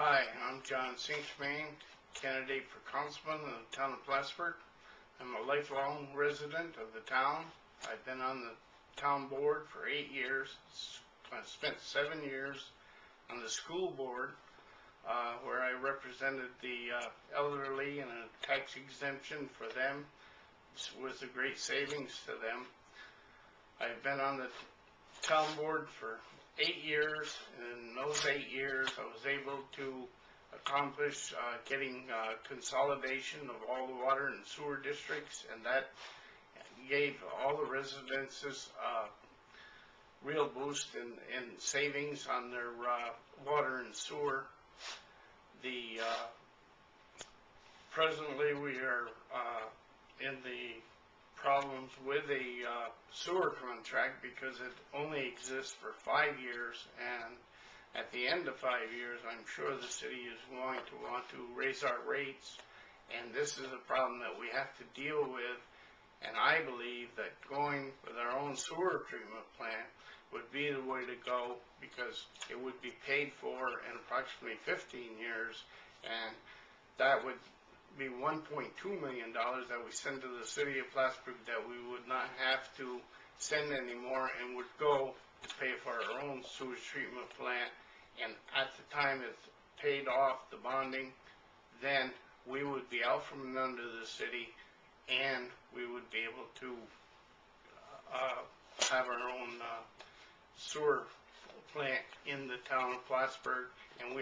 Hi, I'm John St. Germain, candidate for councilman in the town of Plattsburgh. I'm a lifelong resident of the town. I've been on the town board for 8 years. I spent 7 years on the school board where I represented the elderly and a tax exemption for them. This was a great savings to them. I've been on the town board for 8 years, and in those 8 years I was able to accomplish getting consolidation of all the water and sewer districts, and that gave all the residences real boost in savings on their water and sewer. Presently we are in the problems with a sewer contract because it only exists for 5 years, and at the end of 5 years I'm sure the city is going to want to raise our rates, and this is a problem that we have to deal with. And I believe that going with our own sewer treatment plant would be the way to go, because it would be paid for in approximately 15 years, and that would be $1.2 million that we send to the city of Plattsburgh that we would not have to send anymore, and would go to pay for our own sewage treatment plant. And at the time it's paid off, the bonding, then we would be out from under the city, and we would be able to have our own sewer plant in the town of Plattsburgh, and we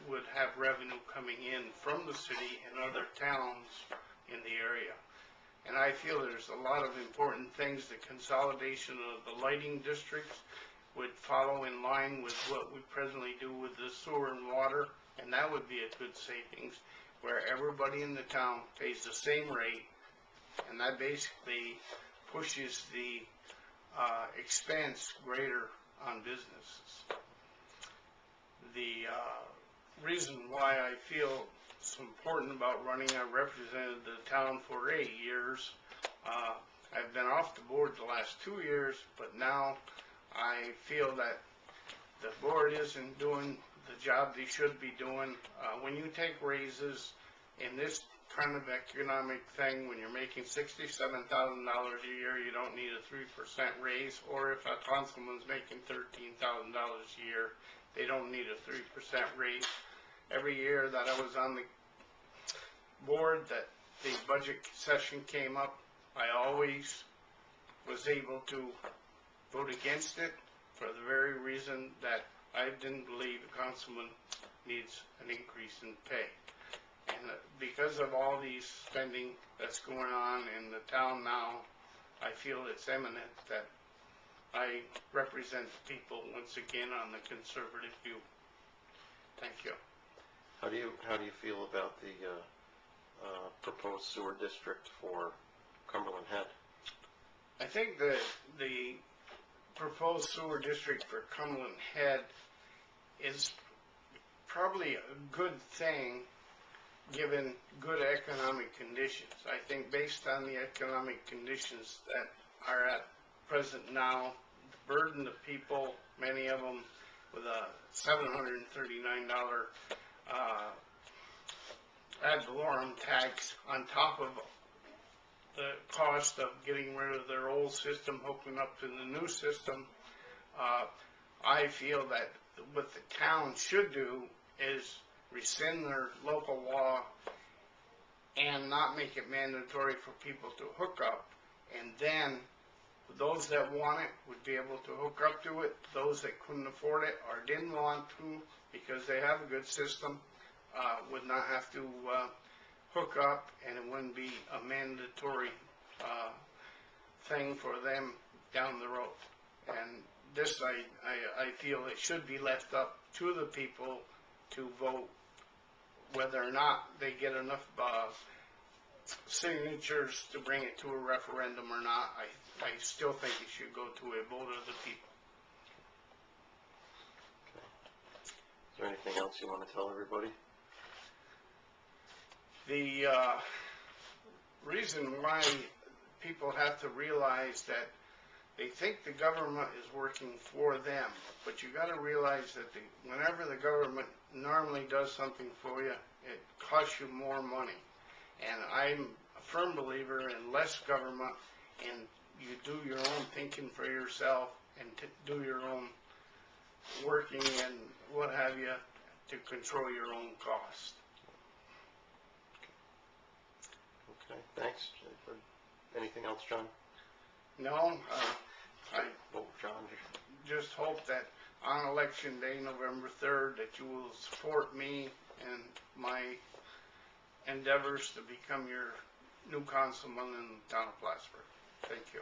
would have revenue coming in from the city and other towns in the area. And I feel there's a lot of important things. The consolidation of the lighting districts would follow in line with what we presently do with the sewer and water, and that would be a good savings, where everybody in the town pays the same rate, and that basically pushes the expense greater on businesses. The reason why I feel it's important about running, I represented the town for 8 years. I've been off the board the last 2 years, but now I feel that the board isn't doing the job they should be doing. When you take raises in this kind of economic thing, when you're making $67,000 a year, you don't need a 3% raise. Or if a councilman's making $13,000 a year, they don't need a 3% raise. Every year that I was on the board that the budget session came up, I always was able to vote against it, for the very reason that I didn't believe a councilman needs an increase in pay. And because of all these spending that's going on in the town now, I feel it's eminent that I represent people once again on the conservative view. Thank you. How do you feel about the proposed sewer district for Cumberland Head? I think that the proposed sewer district for Cumberland Head is probably a good thing given good economic conditions. I think based on the economic conditions that are at present now, the burden of people, many of them with a $739 ad valorem tax on top of the cost of getting rid of their old system, hooking up to the new system, I feel that what the town should do is rescind their local law and not make it mandatory for people to hook up, and then those that want it would be able to hook up to it. Those that couldn't afford it or didn't want to because they have a good system would not have to hook up, and it wouldn't be a mandatory thing for them down the road. And this, I feel it should be left up to the people to vote whether or not they get enough signatures to bring it to a referendum or not. I still think it should go to a vote of the people. Okay. Is there anything else you want to tell everybody? The reason why people have to realize that they think the government is working for them, but you gotta realize that whenever the government normally does something for you, it costs you more money. And I'm a firm believer in less government, and you do your own thinking for yourself, and do your own working and what have you to control your own cost. Okay, thanks. Anything else, John? No, I Oh, John. just hope that on election day, November 3rd, that you will support me and my endeavors to become your new councilman in the town of Plattsburgh. Thank you.